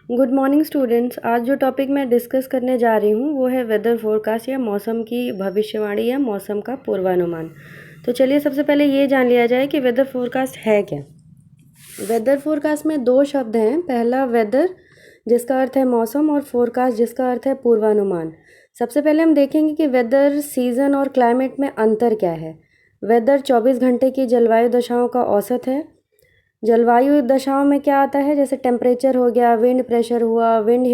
Good morning students. आज जो topic मैं डिस्कस करने जा रही हूँ वो है वेदर फोरकास्ट या मौसम की भविष्यवाणी या मौसम का पूर्वानुमान। तो चलिए सबसे पहले ये जान लिया जाए कि वेदर फोरकास्ट है क्या। वेदर फोरकास्ट में दो शब्द हैं। पहला वेदर जिसका अर्थ है मौसम और फोरकास्ट जिसका अर्थ है पूर्वानुमान। सबसे पहले हम देखेंगे कि वेदर सीज़न और क्लाइमेट में अंतर क्या है। वेदर 24 घंटे की जलवायु दशाओं का औसत है। जलवायु दशाओं में क्या आता है, जैसे टेम्परेचर हो गया, विंड प्रेशर हुआ, विंड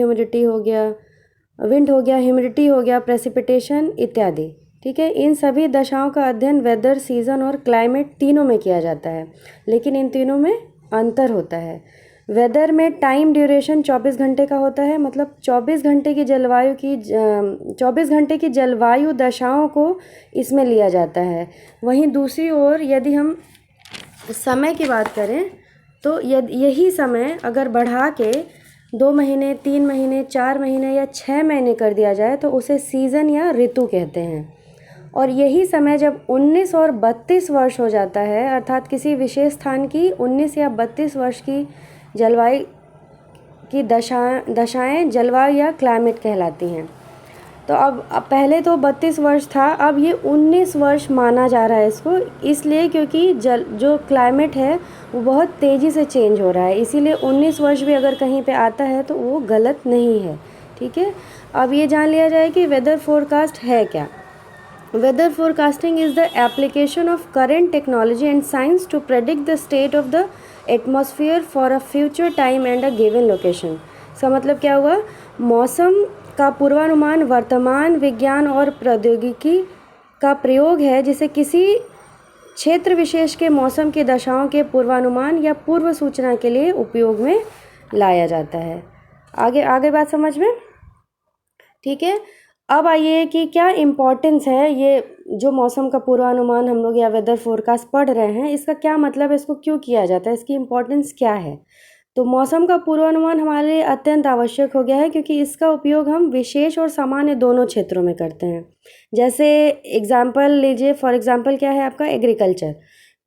हो गया, ह्यूमिडिटी हो गया, प्रेसिपिटेशन इत्यादि। ठीक है, इन सभी दशाओं का अध्ययन वेदर, सीज़न और क्लाइमेट तीनों में किया जाता है, लेकिन इन तीनों में अंतर होता है। वेदर में टाइम ड्यूरेशन 24 घंटे का होता है, मतलब 24 घंटे की जलवायु दशाओं को इसमें लिया जाता है। वहीं दूसरी ओर यदि हम समय की बात करें तो यही समय अगर बढ़ा के 2 महीने, 3 महीने, 4 महीने या 6 महीने कर दिया जाए तो उसे सीज़न या ऋतु कहते हैं। और यही समय जब 19 और 32 वर्ष हो जाता है, अर्थात किसी विशेष स्थान की 19 या 32 वर्ष की जलवायु की दशाएं जलवायु या क्लाइमेट कहलाती हैं। तो अब पहले तो 32 वर्ष था, अब ये 19 वर्ष माना जा रहा है इसको, इसलिए क्योंकि जो क्लाइमेट है वो बहुत तेज़ी से चेंज हो रहा है, इसीलिए 19 वर्ष भी अगर कहीं पे आता है तो वो गलत नहीं है। ठीक है, अब ये जान लिया जाए कि वेदर फोरकास्ट है क्या। Weather forecasting is the application of current technology and science to predict the state of the atmosphere for a future time and a given location. इसका मतलब क्या हुआ, मौसम का पूर्वानुमान वर्तमान विज्ञान और प्रौद्योगिकी का प्रयोग है जिसे किसी क्षेत्र विशेष के मौसम की दशाओं के पूर्वानुमान या पूर्व सूचना के लिए उपयोग में लाया जाता है। आगे बात समझ में। ठीक है, अब आइए कि क्या इम्पोर्टेंस है ये जो मौसम का पूर्वानुमान हम लोग या वेदर फोरकास्ट पढ़ रहे हैं, इसका क्या मतलब है, इसको क्यों किया जाता है, इसकी इम्पोर्टेंस क्या है। तो मौसम का पूर्वानुमान हमारे लिए अत्यंत आवश्यक हो गया है क्योंकि इसका उपयोग हम विशेष और सामान्य दोनों क्षेत्रों में करते हैं। जैसे एग्जाम्पल लीजिए, फॉर एग्जाम्पल क्या है आपका एग्रीकल्चर।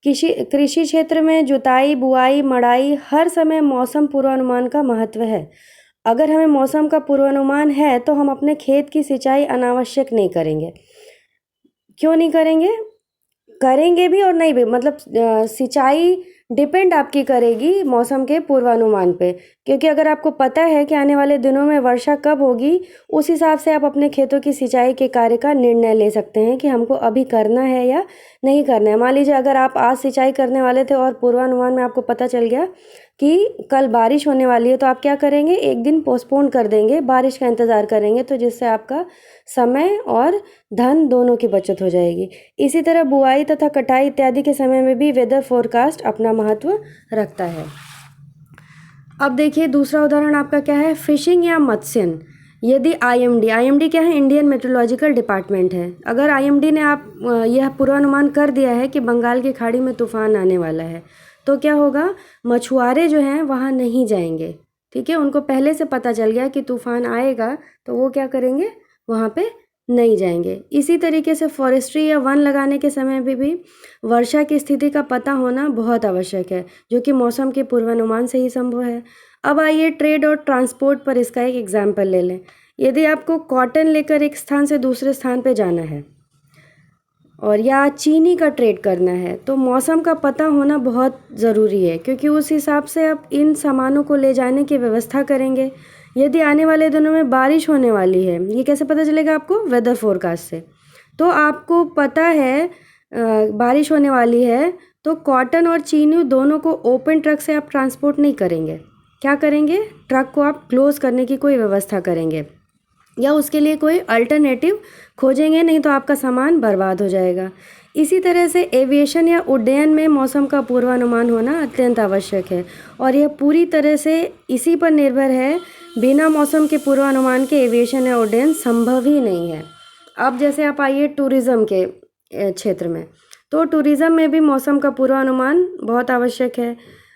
कृषि क्षेत्र में जुताई, बुआई, मड़ाई हर समय मौसम पूर्वानुमान का महत्व है। अगर हमें मौसम का पूर्वानुमान है तो हम अपने खेत की सिंचाई अनावश्यक नहीं करेंगे। क्यों नहीं करेंगे, करेंगे भी और नहीं भी, मतलब सिंचाई डिपेंड आपकी करेगी मौसम के पूर्वानुमान पे, क्योंकि अगर आपको पता है कि आने वाले दिनों में वर्षा कब होगी, उस हिसाब से आप अपने खेतों की सिंचाई के कार्य का निर्णय ले सकते हैं कि हमको अभी करना है या नहीं करना है। मान लीजिए अगर आप आज सिंचाई करने वाले थे और पूर्वानुमान में आपको पता चल गया कि कल बारिश होने वाली है, तो आप क्या करेंगे, एक दिन पोस्टपोन कर देंगे, बारिश का इंतज़ार करेंगे, तो जिससे आपका समय और धन दोनों की बचत हो जाएगी। इसी तरह बुआई तथा कटाई इत्यादि के समय में भी वेदर फोरकास्ट अपना महत्व रखता है। अब देखिए दूसरा उदाहरण आपका क्या है, फिशिंग या मत्स्यन। यदि आईएमडी क्या है, इंडियन मेट्रोलॉजिकल डिपार्टमेंट है। अगर आईएमडी ने यह पूर्वानुमान कर दिया है कि बंगाल की खाड़ी में तूफान आने वाला है, तो क्या होगा, मछुआरे जो हैं वहाँ नहीं जाएंगे। ठीक है, उनको पहले से पता चल गया कि तूफान आएगा, तो वो क्या करेंगे, वहाँ पे नहीं जाएंगे। इसी तरीके से फॉरेस्ट्री या वन लगाने के समय भी वर्षा की स्थिति का पता होना बहुत आवश्यक है, जो कि मौसम के पूर्वानुमान से ही संभव है। अब आइए ट्रेड और ट्रांसपोर्ट पर इसका एक एग्जाम्पल ले लें। यदि आपको कॉटन लेकर एक स्थान से दूसरे स्थान पे जाना है और या चीनी का ट्रेड करना है, तो मौसम का पता होना बहुत ज़रूरी है, क्योंकि उस हिसाब से आप इन सामानों को ले जाने की व्यवस्था करेंगे। यदि आने वाले दिनों में बारिश होने वाली है, ये कैसे पता चलेगा आपको, वेदर फोरकास्ट से। तो आपको पता है बारिश होने वाली है, तो कॉटन और चीनी दोनों को ओपन ट्रक से आप ट्रांसपोर्ट नहीं करेंगे। क्या करेंगे, ट्रक को आप क्लोज़ करने की कोई व्यवस्था करेंगे या उसके लिए कोई अल्टरनेटिव खोजेंगे, नहीं तो आपका सामान बर्बाद हो जाएगा। इसी तरह से एविएशन या उड्डयन में मौसम का पूर्वानुमान होना अत्यंत आवश्यक है और यह पूरी तरह से इसी पर निर्भर है। बिना मौसम के पूर्वानुमान के एविएशन या उड्डयन संभव ही नहीं है। अब जैसे आप आइए टूरिज़्म के क्षेत्र में, तो टूरिज़्म में भी मौसम का पूर्वानुमान बहुत आवश्यक है।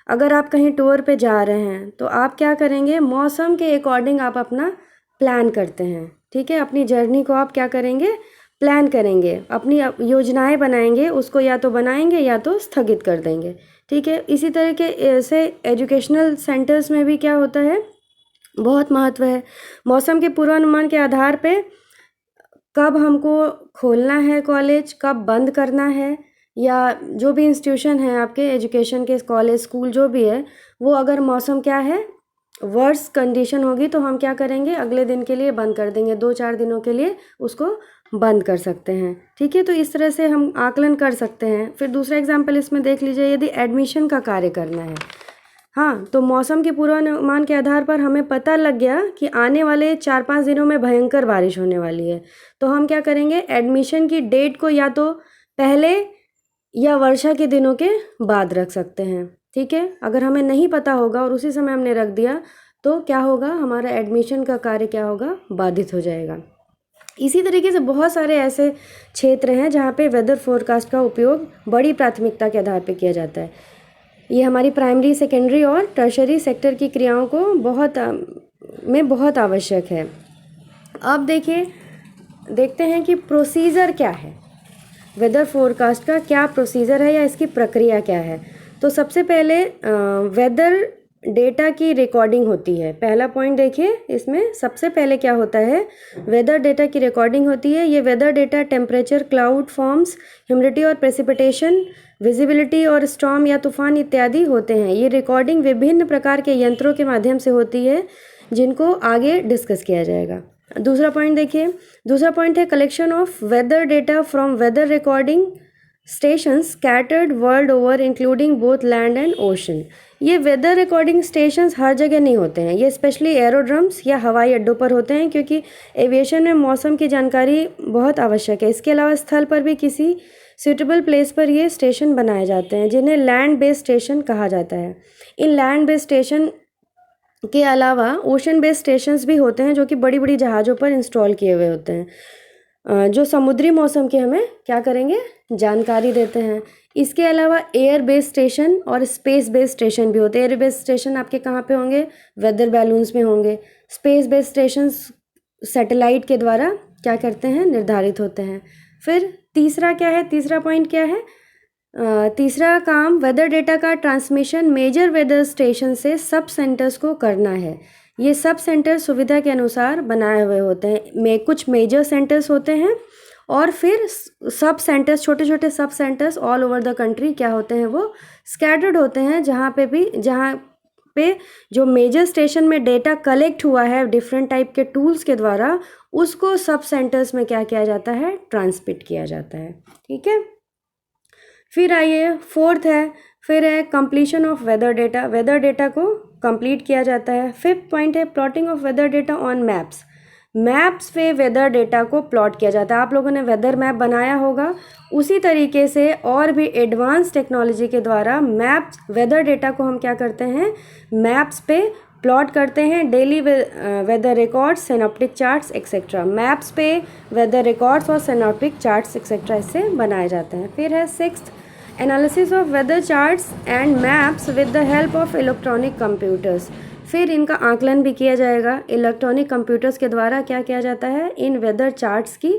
अगर आप कहीं टूर पे जा रहे हैं तो आप क्या करेंगे, मौसम के अकॉर्डिंग आप अपना प्लान करते हैं। ठीक है, अपनी जर्नी को आप क्या करेंगे, प्लान करेंगे, अपनी योजनाएं बनाएंगे, उसको या तो बनाएंगे या तो स्थगित कर देंगे। ठीक है, इसी तरह के से एजुकेशनल सेंटर्स में भी क्या होता है, बहुत महत्व है। मौसम के पूर्वानुमान के आधार पे कब हमको खोलना है कॉलेज, कब बंद करना है, या जो भी इंस्टीट्यूशन है आपके एजुकेशन के, कॉलेज स्कूल जो भी है, वो अगर मौसम क्या है वर्स कंडीशन होगी तो हम क्या करेंगे, अगले दिन के लिए बंद कर देंगे, 2-4 दिनों के लिए उसको बंद कर सकते हैं। ठीक है, तो इस तरह से हम आकलन कर सकते हैं। फिर दूसरा एग्जाम्पल इसमें देख लीजिए, यदि एडमिशन का कार्य करना है, हाँ, तो मौसम के पूर्वानुमान के आधार पर हमें पता लग गया कि आने वाले 4-5 दिनों में भयंकर बारिश होने वाली है, तो हम क्या करेंगे, एडमिशन की डेट को या तो पहले या वर्षा के दिनों के बाद रख सकते हैं। ठीक है, अगर हमें नहीं पता होगा और उसी समय हमने रख दिया तो क्या होगा, हमारा एडमिशन का कार्य क्या होगा, बाधित हो जाएगा। इसी तरीके से बहुत सारे ऐसे क्षेत्र हैं जहाँ पे वेदर फोरकास्ट का उपयोग बड़ी प्राथमिकता के आधार पर किया जाता है। ये हमारी प्राइमरी, सेकेंडरी और टर्शरी सेक्टर की क्रियाओं को बहुत आवश्यक है। अब देखते हैं कि प्रोसीजर क्या है, वेदर फोरकास्ट का क्या प्रोसीजर है या इसकी प्रक्रिया क्या है। तो सबसे पहले वेदर डेटा की रिकॉर्डिंग होती है। पहला पॉइंट देखिए, इसमें सबसे पहले क्या होता है, वेदर डेटा की रिकॉर्डिंग होती है। ये weather data temperature, cloud forms, humidity और प्रेसिपिटेशन, विजिबिलिटी और स्टॉर्म या तूफान इत्यादि होते हैं। ये रिकॉर्डिंग विभिन्न प्रकार के यंत्रों के माध्यम से होती है जिनको आगे डिस्कस किया जाएगा। दूसरा पॉइंट देखिए, दूसरा पॉइंट है collection of weather data from weather recording stations scattered world over including both land and ocean. ये वेदर रिकॉर्डिंग स्टेशंस हर जगह नहीं होते हैं, ये स्पेशली एरोड्रम्स या हवाई अड्डों पर होते हैं, क्योंकि एविएशन में मौसम की जानकारी बहुत आवश्यक है। इसके अलावा स्थल पर भी किसी सूटेबल प्लेस पर ये स्टेशन बनाए जाते हैं जिन्हें लैंड बेस्ड स्टेशन कहा जाता है। इन लैंड बेस्ड स्टेशन के अलावा ओशन बेस्ड स्टेशंस भी होते हैं जो कि बड़ी बड़ी जहाज़ों पर इंस्टॉल किए हुए होते हैं, जो समुद्री मौसम की हमें क्या करेंगे, जानकारी देते हैं। इसके अलावा एयर बेस्ड स्टेशन और स्पेस बेस्ड स्टेशन भी होते हैं। एयर बेस्ड स्टेशन आपके कहाँ पे होंगे, वेदर बैलून्स में होंगे। स्पेस बेस्ड स्टेशन सैटेलाइट के द्वारा क्या करते हैं, निर्धारित होते हैं। फिर तीसरा क्या है, तीसरा पॉइंट क्या है, तीसरा काम वेदर डेटा का ट्रांसमिशन मेजर वेदर स्टेशन से सब सेंटर्स को करना है। ये सब सेंटर सुविधा के अनुसार बनाए हुए होते हैं। कुछ मेजर सेंटर्स होते हैं और फिर सब सेंटर्स, छोटे छोटे सब centres all over the country क्या होते हैं, वो स्कैटर्ड होते हैं, जहाँ पे जो मेजर स्टेशन में डेटा कलेक्ट हुआ है डिफरेंट टाइप के टूल्स के द्वारा, उसको सब सेंटर्स में क्या किया जाता है, ट्रांसमिट किया जाता है। ठीक है, फिर आइए फोर्थ है, फिर है completion of weather data. Weather data को कंप्लीट किया जाता है। फिफ्थ पॉइंट है plotting of weather data on maps. Maps पे वेदर डेटा को प्लॉट किया जाता है। आप लोगों ने वेदर मैप बनाया होगा, उसी तरीके से और भी एडवांस टेक्नोलॉजी के द्वारा मैप्स, वेदर डेटा को हम क्या करते हैं, मैप्स पे प्लॉट करते हैं। Daily weather records, synoptic charts etcetera, maps पे वेदर रिकॉर्ड्स और सिनॉप्टिक चार्ट्स एक्सेट्रा इससे बनाए जाते हैं। फिर है sixth, analysis of weather charts and maps with the help of electronic computers. फिर इनका आकलन भी किया जाएगा इलेक्ट्रॉनिक कंप्यूटर्स के द्वारा। क्या किया जाता है, इन वेदर चार्ट्स की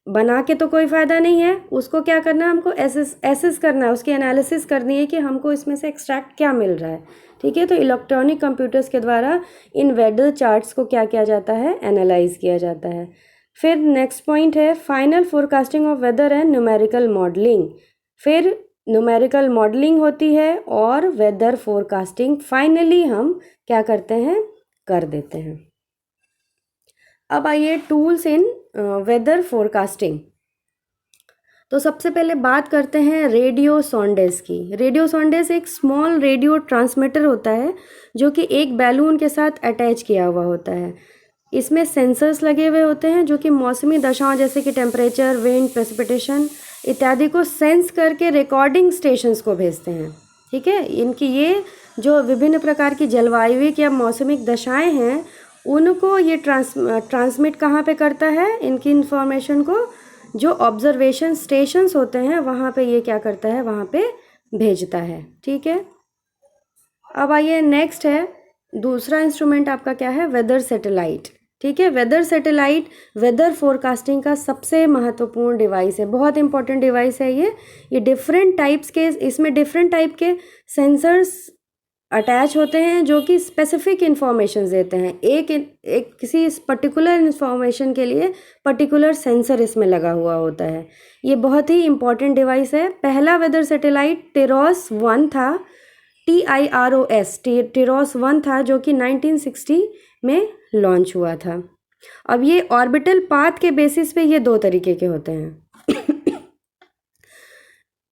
बना के तो कोई फ़ायदा नहीं है, उसको क्या करना है, हमको एसेस करना है, उसकी एनालिसिस करनी है कि हमको इसमें से एक्सट्रैक्ट क्या मिल रहा है। ठीक है, तो इलेक्ट्रॉनिक कंप्यूटर्स के द्वारा इन वेदर चार्ट्स को क्या किया जाता है, एनालाइज किया जाता है। फिर नेक्स्ट पॉइंट है final forecasting of weather and numerical modelling. फिर न्यूमेरिकल मॉडलिंग होती है और वेदर फोरकास्टिंग फाइनली हम क्या करते हैं, कर देते हैं। अब आइए टूल्स इन वेदर फोरकास्टिंग। तो सबसे पहले बात करते हैं रेडियो सोंडेज की। रेडियो सोंडेज एक स्मॉल रेडियो ट्रांसमीटर होता है जो कि एक बैलून के साथ अटैच किया हुआ होता है। इसमें सेंसर्स लगे हुए होते हैं जो कि मौसमी दशाओं जैसे कि टेम्परेचर, विंड, प्रेसिपिटेशन इत्यादि को सेंस करके रिकॉर्डिंग स्टेशंस को भेजते हैं। ठीक है, इनकी ये जो विभिन्न प्रकार की जलवायुविक या मौसमिक दशाएं हैं उनको ये ट्रांसमिट कहाँ पे करता है, इनकी इन्फॉर्मेशन को जो ऑब्जर्वेशन स्टेशंस होते हैं वहाँ पे ये क्या करता है, वहाँ पे भेजता है। ठीक है, अब आइए नेक्स्ट है दूसरा इंस्ट्रूमेंट आपका क्या है, वेदर सैटेलाइट। ठीक है, वेदर सैटेलाइट वेदर फोरकास्टिंग का सबसे महत्वपूर्ण डिवाइस है, बहुत इंपॉर्टेंट डिवाइस है ये डिफरेंट टाइप्स के, इसमें डिफरेंट टाइप के सेंसर्स अटैच होते हैं जो कि स्पेसिफिक इंफॉर्मेशन देते हैं। एक किसी पर्टिकुलर इंफॉर्मेशन के लिए पर्टिकुलर सेंसर इसमें लगा हुआ होता है। ये बहुत ही इम्पॉर्टेंट डिवाइस है। पहला वेदर सैटेलाइट टिरोस-1 था, TIROS टिरोस-1 था, जो कि 1960 में लॉन्च हुआ था। अब ये ऑर्बिटल पाथ के बेसिस पे ये दो तरीके के होते हैं।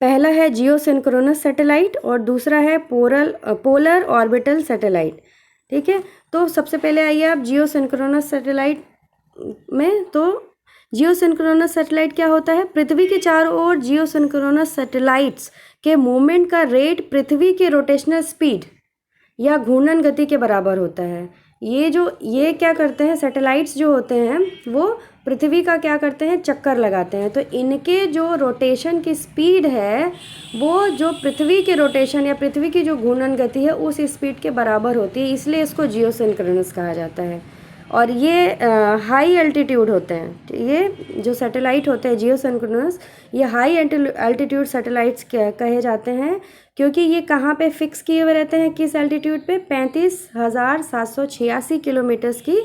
पहला है जियो सिंक्रोनस सैटेलाइट और दूसरा है पोलर ऑर्बिटल सैटेलाइट। ठीक है, तो सबसे पहले आइए आप जियो सिंक्रोनस सैटेलाइट में। तो जियो सिंक्रोनस सैटेलाइट क्या होता है? पृथ्वी के चारों ओर जियो सिंक्रोनस सैटेलाइट्स के मूवमेंट का रेट पृथ्वी के रोटेशनल स्पीड या घूर्णन गति के बराबर होता है। ये क्या करते हैं, सैटेलाइट्स जो होते हैं वो पृथ्वी का क्या करते हैं, चक्कर लगाते हैं। तो इनके जो रोटेशन की स्पीड है वो जो पृथ्वी के रोटेशन या पृथ्वी की जो घूर्णन गति है उस स्पीड के बराबर होती है, इसलिए इसको जियो सिंक्रोनस कहा जाता है। और ये हाई एल्टीट्यूड होते हैं। ये जो सैटेलाइट होते हैं जियो सिंक्रोनस, ये हाई एल्टीट्यूड सैटेलाइट्स कहे जाते हैं, क्योंकि ये कहाँ पे फिक्स किए हुए रहते हैं, किस एल्टीट्यूड पे? 35,786 किलोमीटर्स की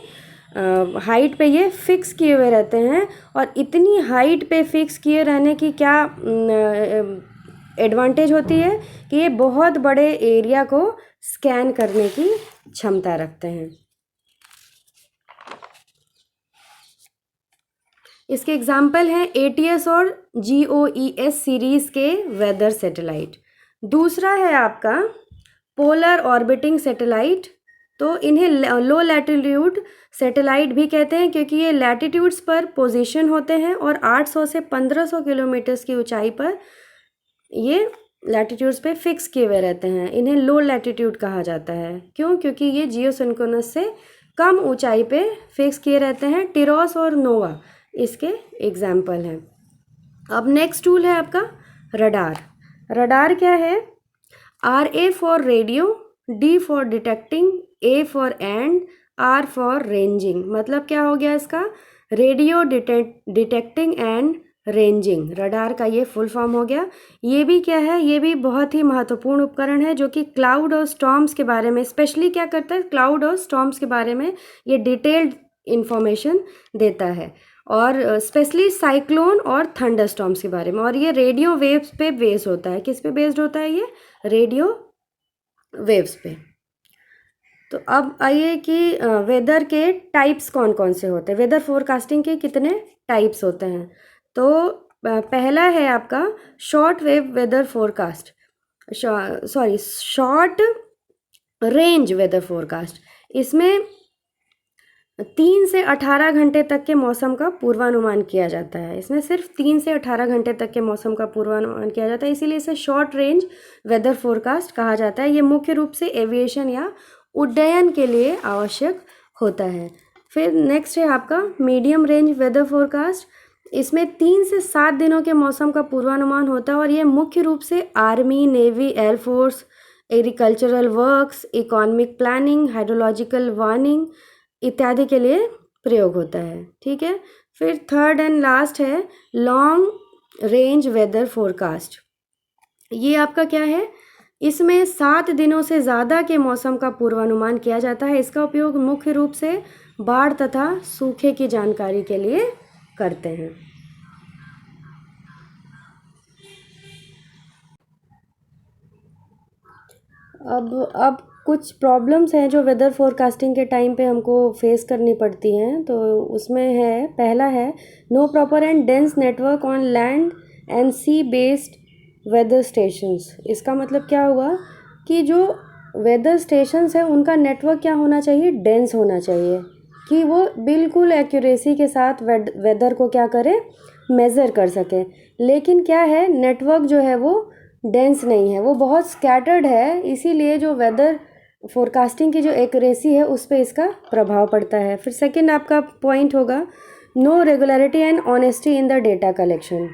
हाइट पे ये फिक्स किए हुए रहते हैं। और इतनी हाइट पे फिक्स किए रहने की क्या एडवांटेज होती है कि ये बहुत बड़े एरिया को स्कैन करने की क्षमता रखते हैं। इसके एग्जाम्पल हैं ATS और GOES सीरीज़ के वेदर सैटेलाइट। दूसरा है आपका पोलर ऑर्बिटिंग सैटेलाइट। तो इन्हें लो लैटिट्यूड सैटेलाइट भी कहते हैं, क्योंकि ये लैटिट्यूड्स पर पोजीशन होते हैं और 800 से 1500 किलोमीटर्स की ऊंचाई पर ये लैटिट्यूड्स पे फिक्स किए हुए रहते हैं। इन्हें लो लैटिट्यूड कहा जाता है। क्यों? क्योंकि ये जियो सिंक्रोनस से कम ऊंचाई पे फिक्स किए रहते हैं। टिरोस और नोवा इसके एग्जाम्पल हैं। अब नेक्स्ट टूल है आपका रडार। रडार क्या है? RA for radio, D for detecting, A for and, R for ranging. मतलब क्या हो गया इसका? Radio detecting and ranging. Radar का ये फुल फॉर्म हो गया। ये भी क्या है? ये भी बहुत ही महत्वपूर्ण उपकरण है, जो कि क्लाउड और स्टॉर्म्स के बारे में, स्पेशली क्या करता है, क्लाउड और स्टॉर्म्स के बारे में ये डिटेल्ड इंफॉर्मेशन देता है, और स्पेशली साइक्लोन और थंडरस्टॉर्म्स के बारे में। और ये रेडियो वेव्स पे बेस्ड होता है। किस पे बेस्ड होता है ये? रेडियो वेव्स पे। तो अब आइए कि वेदर के टाइप्स कौन कौन से होते हैं, वेदर फोरकास्टिंग के कितने टाइप्स होते हैं। तो पहला है आपका short wave weather forecast, short range weather forecast. इसमें 3 से 18 घंटे तक के मौसम का पूर्वानुमान किया जाता है। इसमें सिर्फ 3 से 18 घंटे तक के मौसम का पूर्वानुमान किया जाता है, इसीलिए इसे शॉर्ट रेंज वेदर फोरकास्ट कहा जाता है। ये मुख्य रूप से एविएशन या उड्डयन के लिए आवश्यक होता है। फिर नेक्स्ट है आपका मीडियम रेंज वेदर फोरकास्ट। इसमें 3 से 7 दिनों के मौसम का पूर्वानुमान होता है, और ये मुख्य रूप से army, navy, air force, agricultural works, economic planning, hydrological warning इत्यादि के लिए प्रयोग होता है। ठीक है। फिर थर्ड एंड लास्ट है लॉन्ग रेंज वेदर फोरकास्ट। ये आपका क्या है? इसमें 7 दिनों से ज़्यादा के मौसम का पूर्वानुमान किया जाता है। इसका उपयोग मुख्य रूप से बाढ़ तथा सूखे की जानकारी के लिए करते हैं। अब कुछ प्रॉब्लम्स हैं जो वेदर फोरकास्टिंग के टाइम पे हमको फेस करनी पड़ती हैं। तो उसमें है, पहला है no proper and dense network on land and sea based weather stations. इसका मतलब क्या हुआ कि जो वेदर स्टेशंस है उनका नेटवर्क क्या होना चाहिए? डेंस होना चाहिए, कि वो बिल्कुल एक्यूरेसी के साथ वेदर को क्या करें? मेज़र कर सकें। लेकिन क्या है, नेटवर्क जो है वो डेंस नहीं है, वो बहुत स्कैटर्ड है, इसीलिए जो वेदर फोरकास्टिंग की जो एक्यूरेसी है उस पर इसका प्रभाव पड़ता है। फिर सेकंड आपका पॉइंट होगा no regularity and honesty in the data collection.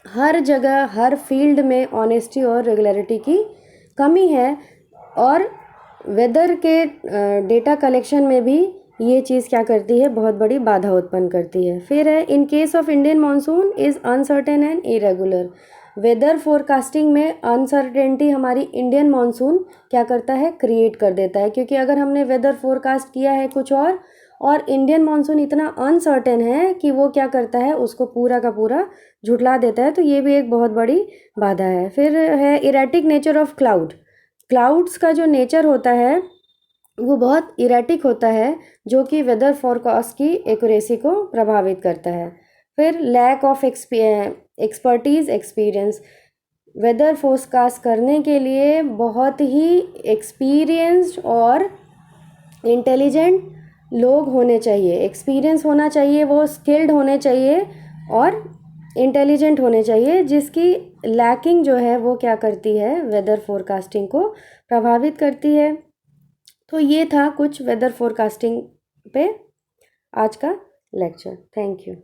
हर जगह हर फील्ड में ऑनेस्टी और रेगुलरिटी की कमी है, और वेदर के डेटा कलेक्शन में भी ये चीज़ क्या करती है? बहुत बड़ी बाधा उत्पन्न करती है। फिर है in case of Indian monsoon is uncertain and irregular. Weather forecasting में अनसर्टेनिटी हमारी इंडियन मानसून क्या करता है, क्रिएट कर देता है, क्योंकि अगर हमने वेदर फोरकास्ट किया है कुछ और इंडियन मानसून इतना अनसर्टेन है कि वो क्या करता है, उसको पूरा का पूरा झुठला देता है। तो ये भी एक बहुत बड़ी बाधा है। फिर है इरेटिक नेचर ऑफ क्लाउड्स का जो नेचर होता है वो बहुत इरेटिक होता है, जो कि वेदर फोरकास्ट की एक्यूरेसी को प्रभावित करता है। फिर lack of expertise experience, weather forecast करने के लिए बहुत ही एक्सपीरियंस्ड और इंटेलिजेंट लोग होने चाहिए, एक्सपीरियंस होना चाहिए, वो स्किल्ड होने चाहिए और इंटेलिजेंट होने चाहिए, जिसकी लैकिंग जो है वो क्या करती है, वेदर फोरकास्टिंग को प्रभावित करती है। तो ये था कुछ वेदर फोरकास्टिंग पे आज का लेक्चर। Thank you.